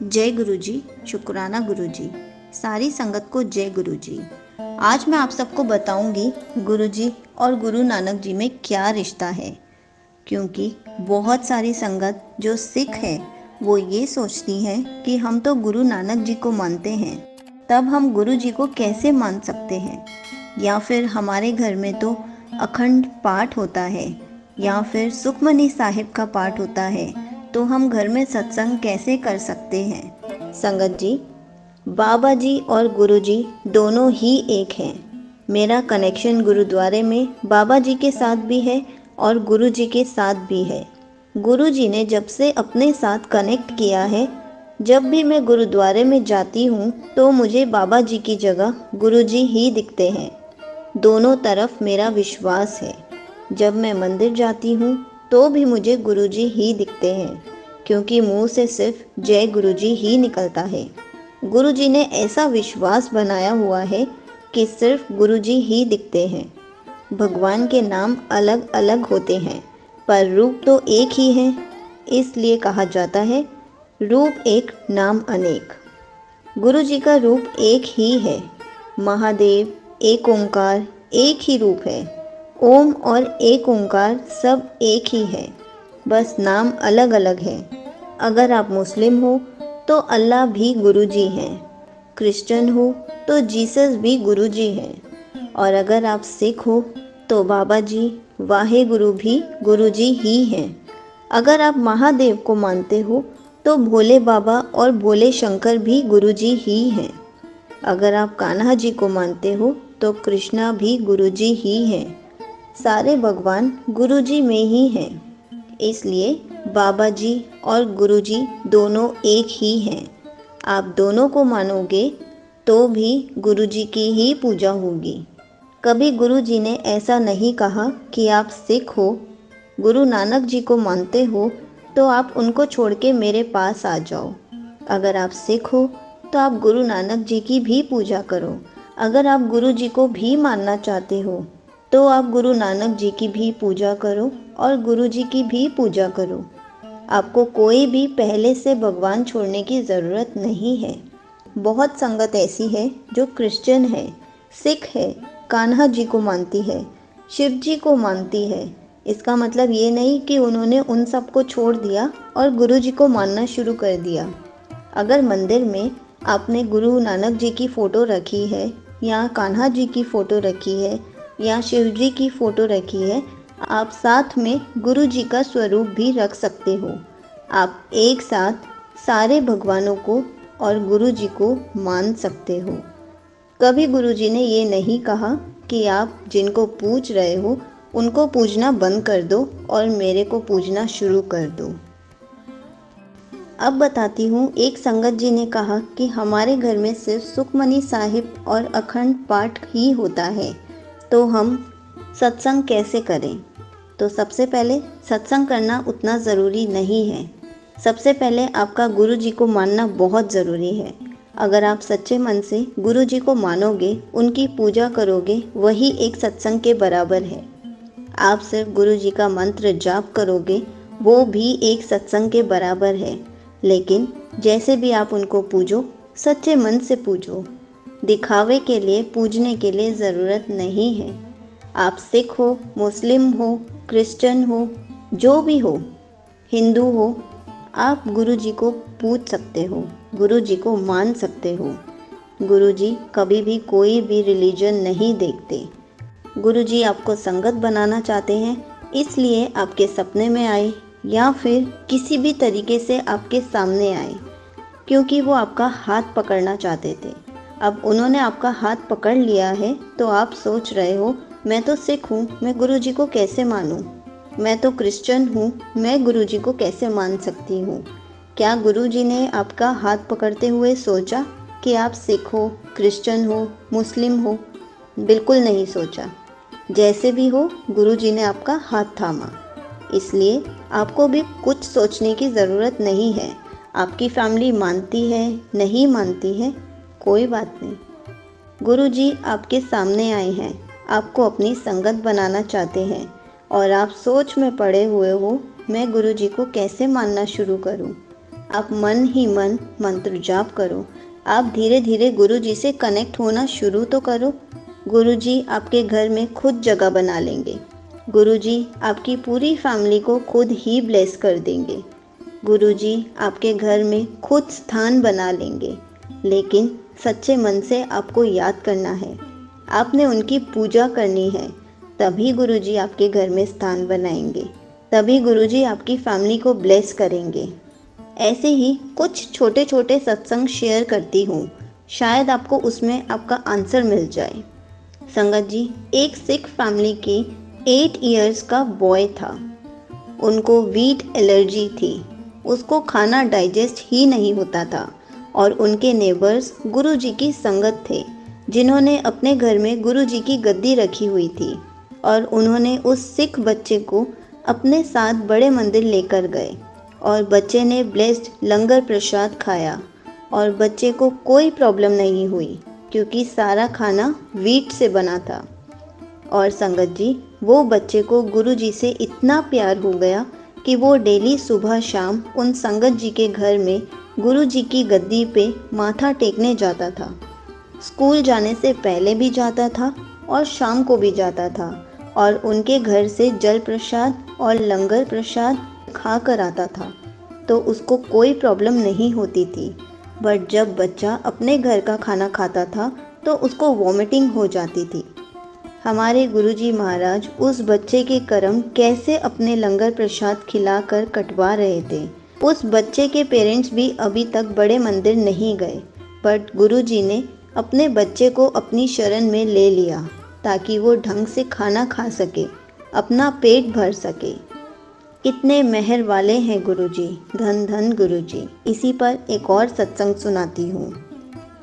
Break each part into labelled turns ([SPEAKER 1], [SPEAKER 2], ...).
[SPEAKER 1] जय गुरु जी, शुक्राना गुरु जी, सारी संगत को जय गुरु जी। आज मैं आप सबको बताऊंगी गुरु जी और गुरु नानक जी में क्या रिश्ता है। क्योंकि बहुत सारी संगत जो सिख है वो ये सोचती है कि हम तो गुरु नानक जी को मानते हैं, तब हम गुरु जी को कैसे मान सकते हैं। या फिर हमारे घर में तो अखंड पाठ होता है या फिर सुखमनी साहिब का पाठ होता है, तो हम घर में सत्संग कैसे कर सकते हैं। संगत जी, बाबा जी और गुरु जी दोनों ही एक हैं। मेरा कनेक्शन गुरुद्वारे में बाबा जी के साथ भी है और गुरु जी के साथ भी है। गुरु जी ने जब से अपने साथ कनेक्ट किया है, जब भी मैं गुरुद्वारे में जाती हूँ तो मुझे बाबा जी की जगह गुरु जी ही दिखते हैं। दोनों तरफ मेरा विश्वास है। जब मैं मंदिर जाती हूँ तो भी मुझे गुरुजी ही दिखते हैं, क्योंकि मुंह से सिर्फ जय गुरुजी ही निकलता है। गुरुजी ने ऐसा विश्वास बनाया हुआ है कि सिर्फ गुरुजी ही दिखते हैं। भगवान के नाम अलग अलग होते हैं पर रूप तो एक ही है, इसलिए कहा जाता है रूप एक नाम अनेक। गुरुजी का रूप एक ही है। महादेव, एक ओंकार, एक ही रूप है। ओम और एक ओंकार सब एक ही है, बस नाम अलग अलग है। अगर आप मुस्लिम हो तो अल्लाह भी गुरुजी हैं, क्रिश्चियन हो तो जीसस भी गुरुजी हैं, और अगर आप सिख हो तो बाबा जी वाहे गुरु भी गुरुजी ही हैं। अगर आप महादेव को मानते हो तो भोले बाबा और भोले शंकर भी गुरुजी ही हैं। अगर आप कान्हा जी को मानते हो तो कृष्णा भी गुरुजी ही हैं। सारे भगवान गुरुजी में ही हैं। इसलिए बाबा जी और गुरुजी दोनों एक ही हैं। आप दोनों को मानोगे तो भी गुरुजी की ही पूजा होगी। कभी गुरुजी ने ऐसा नहीं कहा कि आप सिख हो, गुरु नानक जी को मानते हो तो आप उनको छोड़ के मेरे पास आ जाओ। अगर आप सिख हो तो आप गुरु नानक जी की भी पूजा करो। अगर आप गुरु जी को भी मानना चाहते हो तो आप गुरु नानक जी की भी पूजा करो और गुरु जी की भी पूजा करो। आपको कोई भी पहले से भगवान छोड़ने की ज़रूरत नहीं है। बहुत संगत ऐसी है जो क्रिश्चियन है, सिख है, कान्हा जी को मानती है, शिव जी को मानती है। इसका मतलब ये नहीं कि उन्होंने उन सब को छोड़ दिया और गुरु जी को मानना शुरू कर दिया। अगर मंदिर में आपने गुरु नानक जी की फ़ोटो रखी है या कान्हा जी की फ़ोटो रखी है या शिव जी की फ़ोटो रखी है, आप साथ में गुरु जी का स्वरूप भी रख सकते हो। आप एक साथ सारे भगवानों को और गुरु जी को मान सकते हो। कभी गुरु जी ने ये नहीं कहा कि आप जिनको पूज रहे हो उनको पूजना बंद कर दो और मेरे को पूजना शुरू कर दो। अब बताती हूँ, एक संगत जी ने कहा कि हमारे घर में सिर्फ सुखमनी साहिब और अखंड पाठ ही होता है, तो हम सत्संग कैसे करें। तो सबसे पहले सत्संग करना उतना ज़रूरी नहीं है। सबसे पहले आपका गुरु जी को मानना बहुत ज़रूरी है। अगर आप सच्चे मन से गुरु जी को मानोगे, उनकी पूजा करोगे, वही एक सत्संग के बराबर है। आप सिर्फ गुरु जी का मंत्र जाप करोगे, वो भी एक सत्संग के बराबर है। लेकिन जैसे भी आप उनको पूजो, सच्चे मन से पूजो। दिखावे के लिए पूजने के लिए ज़रूरत नहीं है। आप सिख हो, मुस्लिम हो, क्रिश्चियन हो, जो भी हो, हिंदू हो, आप गुरु जी को पूज सकते हो, गुरु जी को मान सकते हो। गुरु जी कभी भी कोई भी रिलीजन नहीं देखते। गुरु जी आपको संगत बनाना चाहते हैं, इसलिए आपके सपने में आए या फिर किसी भी तरीके से आपके सामने आए, क्योंकि वो आपका हाथ पकड़ना चाहते थे। अब उन्होंने आपका हाथ पकड़ लिया है तो आप सोच रहे हो, मैं तो सिख हूँ, मैं गुरु जी को कैसे मानूँ। मैं तो क्रिश्चियन हूँ, मैं गुरु जी को कैसे मान सकती हूँ। क्या गुरु जी ने आपका हाथ पकड़ते हुए सोचा कि आप सिख हो, क्रिश्चियन हो, मुस्लिम हो? बिल्कुल नहीं सोचा। जैसे भी हो, गुरु जी ने आपका हाथ थामा। इसलिए आपको भी कुछ सोचने की ज़रूरत नहीं है। आपकी फैमिली मानती है, नहीं मानती है, कोई बात नहीं। गुरु जी आपके सामने आए हैं, आपको अपनी संगत बनाना चाहते हैं और आप सोच में पड़े हुए हो, मैं गुरु जी को कैसे मानना शुरू करूं। आप मन ही मन मंत्र जाप करो। आप धीरे धीरे गुरुजी से कनेक्ट होना शुरू तो करो। गुरुजी आपके घर में खुद जगह बना लेंगे। गुरुजी आपकी पूरी फैमिली को खुद ही ब्लेस कर देंगे। गुरुजी आपके घर में खुद स्थान बना लेंगे। लेकिन सच्चे मन से आपको याद करना है, आपने उनकी पूजा करनी है, तभी गुरुजी आपके घर में स्थान बनाएंगे, तभी गुरुजी आपकी फैमिली को ब्लेस करेंगे। ऐसे ही कुछ छोटे छोटे सत्संग शेयर करती हूँ, शायद आपको उसमें आपका आंसर मिल जाए। संगत जी, एक सिख फैमिली की 8 इयर्स का बॉय था। उनको वीट एलर्जी थी, उसको खाना डाइजेस्ट ही नहीं होता था और उनके नेबर्स गुरुजी की संगत थे, जिन्होंने अपने घर में गुरुजी की गद्दी रखी हुई थी और उन्होंने उस सिख बच्चे को अपने साथ बड़े मंदिर लेकर गए और बच्चे ने ब्लेस्ड लंगर प्रसाद खाया और बच्चे को कोई प्रॉब्लम नहीं हुई क्योंकि सारा खाना वीट से बना था। और संगत जी, वो बच्चे को गुरुजी से इतना प्यार हो गया कि वो डेली सुबह शाम उन संगत जी के घर में गुरुजी की गद्दी पे माथा टेकने जाता था। स्कूल जाने से पहले भी जाता था और शाम को भी जाता था और उनके घर से जल प्रसाद और लंगर प्रसाद खा कर आता था, तो उसको कोई प्रॉब्लम नहीं होती थी। बट जब बच्चा अपने घर का खाना खाता था तो उसको वॉमिटिंग हो जाती थी। हमारे गुरुजी महाराज उस बच्चे के कर्म कैसे अपने लंगर प्रसाद खिलाकर कटवा रहे थे। उस बच्चे के पेरेंट्स भी अभी तक बड़े मंदिर नहीं गए, बट गुरुजी ने अपने बच्चे को अपनी शरण में ले लिया ताकि वो ढंग से खाना खा सके, अपना पेट भर सके। कितने मेहर वाले हैं गुरुजी, धन धन गुरुजी। इसी पर एक और सत्संग सुनाती हूँ।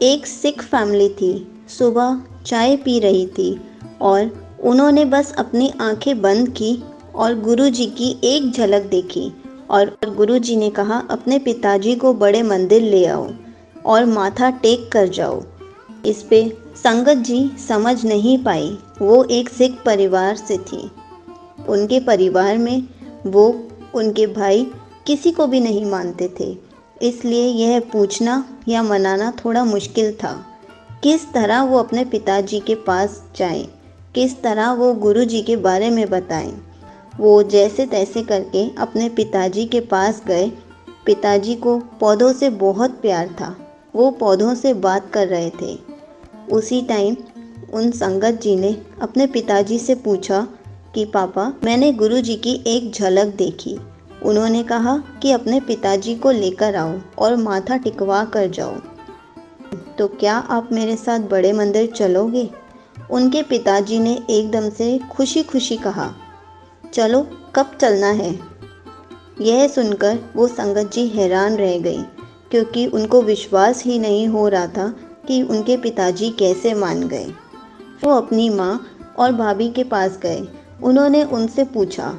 [SPEAKER 1] एक सिख फैमिली थी, सुबह चाय पी रही थी और उन्होंने बस अपनी आंखें बंद की और गुरुजी की एक झलक देखी और गुरुजी ने कहा, अपने पिताजी को बड़े मंदिर ले आओ और माथा टेक कर जाओ। इस पे संगत जी समझ नहीं पाई, वो एक सिख परिवार से थी। उनके परिवार में वो उनके भाई किसी को भी नहीं मानते थे, इसलिए यह पूछना या मनाना थोड़ा मुश्किल था। किस तरह वो अपने पिताजी के पास जाएं, किस तरह वो गुरुजी के बारे में बताएं। वो जैसे तैसे करके अपने पिताजी के पास गए। पिताजी को पौधों से बहुत प्यार था, वो पौधों से बात कर रहे थे। उसी टाइम उन संगत जी ने अपने पिताजी से पूछा कि पापा, मैंने गुरुजी की एक झलक देखी। उन्होंने कहा कि अपने पिताजी को लेकर आओ और माथा टिकवा कर जाओ, तो क्या आप मेरे साथ बड़े मंदिर चलोगे? उनके पिताजी ने एकदम से खुशी खुशी कहा, चलो, कब चलना है? यह सुनकर वो संगत जी हैरान रह गई, क्योंकि उनको विश्वास ही नहीं हो रहा था कि उनके पिताजी कैसे मान गए। वो अपनी माँ और भाभी के पास गए। उन्होंने उनसे पूछा,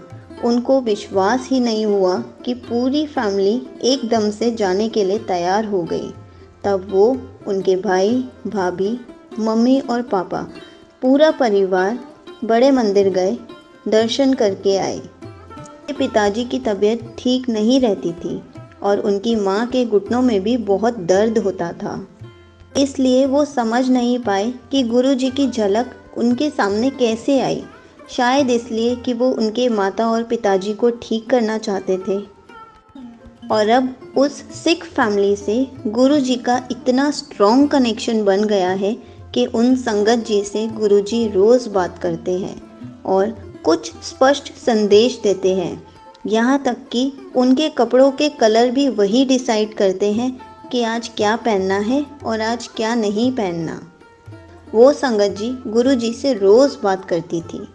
[SPEAKER 1] उनको विश्वास ही नहीं हुआ कि पूरी फैमिली एकदम से जाने के लिए तैयार हो गई। तब वो, उनके भाई, भाभी, मम्मी और पापा, पूरा परिवार बड़े मंदिर गए, दर्शन करके आए। पिताजी की तबीयत ठीक नहीं रहती थी और उनकी माँ के घुटनों में भी बहुत दर्द होता था, इसलिए वो समझ नहीं पाए कि गुरुजी की झलक उनके सामने कैसे आई। शायद इसलिए कि वो उनके माता और पिताजी को ठीक करना चाहते थे। और अब उस सिख फैमिली से गुरुजी का इतना स्ट्रॉन्ग कनेक्शन बन गया है कि उन संगत जी से गुरुजी रोज़ बात करते हैं और कुछ स्पष्ट संदेश देते हैं। यहाँ तक कि उनके कपड़ों के कलर भी वही डिसाइड करते हैं कि आज क्या पहनना है और आज क्या नहीं पहनना। वो संगत जी गुरुजी से रोज़ बात करती थी,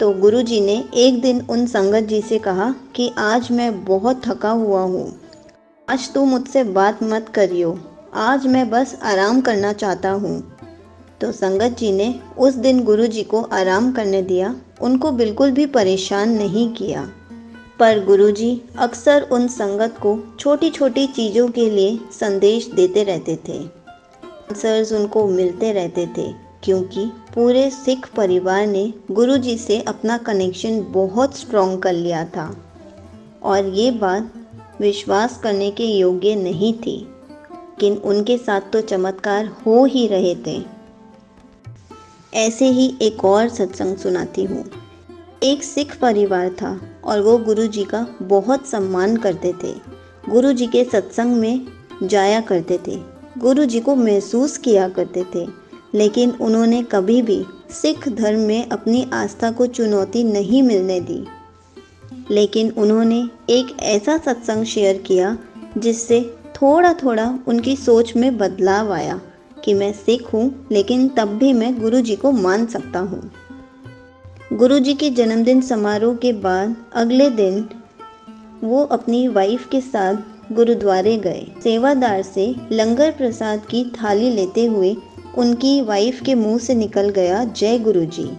[SPEAKER 1] तो गुरुजी ने एक दिन उन संगत जी से कहा कि आज मैं बहुत थका हुआ हूँ, आज तू मुझसे बात मत करियो, आज मैं बस आराम करना चाहता हूँ। तो संगत जी ने उस दिन गुरुजी को आराम करने दिया, उनको बिल्कुल भी परेशान नहीं किया। पर गुरुजी अक्सर उन संगत को छोटी छोटी चीज़ों के लिए संदेश देते रहते थे। आंसर्स उनको मिलते रहते थे, क्योंकि पूरे सिख परिवार ने गुरुजी से अपना कनेक्शन बहुत स्ट्रॉन्ग कर लिया था। और ये बात विश्वास करने के योग्य नहीं थी, लेकिन उनके साथ तो चमत्कार हो ही रहे थे। ऐसे ही एक और सत्संग सुनाती हूँ। एक सिख परिवार था और वो गुरुजी का बहुत सम्मान करते थे। गुरुजी के सत्संग में जाया करते थे, गुरुजी को महसूस किया करते थे, लेकिन उन्होंने कभी भी सिख धर्म में अपनी आस्था को चुनौती नहीं मिलने दी। लेकिन उन्होंने एक ऐसा सत्संग शेयर किया जिससे थोड़ा थोड़ा उनकी सोच में बदलाव आया कि मैं सिख हूँ, लेकिन तब भी मैं गुरुजी को मान सकता हूँ। गुरुजी के जन्मदिन समारोह के बाद अगले दिन वो अपनी वाइफ के साथ गुरुद्वारे गए। सेवादार से लंगर प्रसाद की थाली लेते हुए उनकी वाइफ के मुंह से निकल गया, जय गुरुजी।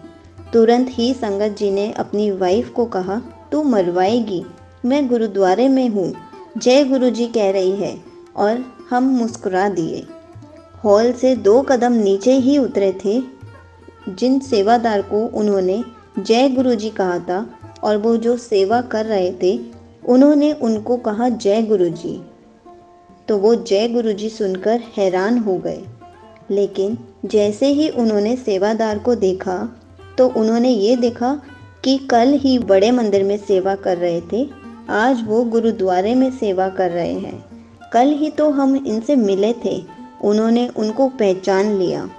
[SPEAKER 1] तुरंत ही संगत जी ने अपनी वाइफ को कहा, तू मरवाएगी, मैं गुरुद्वारे में हूँ, जय गुरुजी कह रही है। और हम मुस्कुरा दिए। हॉल से 2 कदम नीचे ही उतरे थे जिन सेवादार को उन्होंने जय गुरुजी कहा था, और वो जो सेवा कर रहे थे उन्होंने उनको कहा जय गुरुजी। तो वो जय गुरुजी सुनकर हैरान हो गए। लेकिन जैसे ही उन्होंने सेवादार को देखा तो उन्होंने ये देखा कि कल ही बड़े मंदिर में सेवा कर रहे थे, आज वो गुरुद्वारे में सेवा कर रहे हैं। कल ही तो हम इनसे मिले थे, उन्होंने उनको पहचान लिया।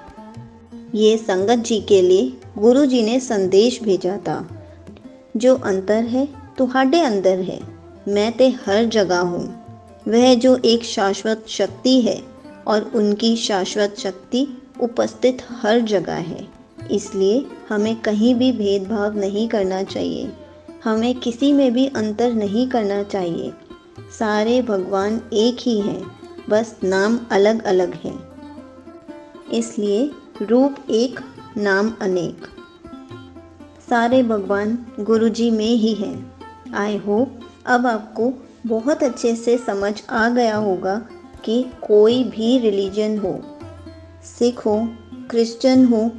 [SPEAKER 1] ये संगत जी के लिए गुरु जी ने संदेश भेजा था, जो अंतर है तुम्हारे अंदर है, मैं ते हर जगह हूँ। वह जो एक शाश्वत शक्ति है और उनकी शाश्वत शक्ति उपस्थित हर जगह है। इसलिए हमें कहीं भी भेदभाव नहीं करना चाहिए, हमें किसी में भी अंतर नहीं करना चाहिए। सारे भगवान एक ही हैं, बस नाम अलग अलग हैं। इसलिए रूप एक, नाम अनेक। सारे भगवान गुरुजी में ही हैं। आई होप अब आपको बहुत अच्छे से समझ आ गया होगा कि कोई भी रिलीजन हो, सिख हो, क्रिश्चियन हो,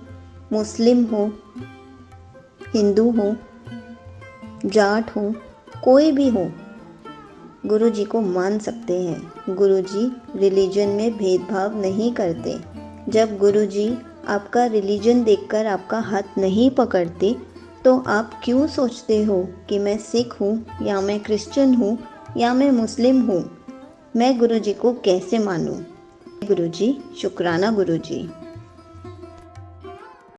[SPEAKER 1] मुस्लिम हो, हिंदू हो, जाट हो, कोई भी हो, गुरुजी को मान सकते हैं। गुरुजी रिलीजन में भेदभाव नहीं करते। जब गुरुजी आपका रिलीजन देखकर आपका हाथ नहीं पकड़ते तो आप क्यों सोचते हो कि मैं सिख हूँ या मैं क्रिश्चियन हूँ या मैं मुस्लिम हूँ, मैं गुरुजी को कैसे मानूँ। गुरुजी, शुक्राना गुरुजी।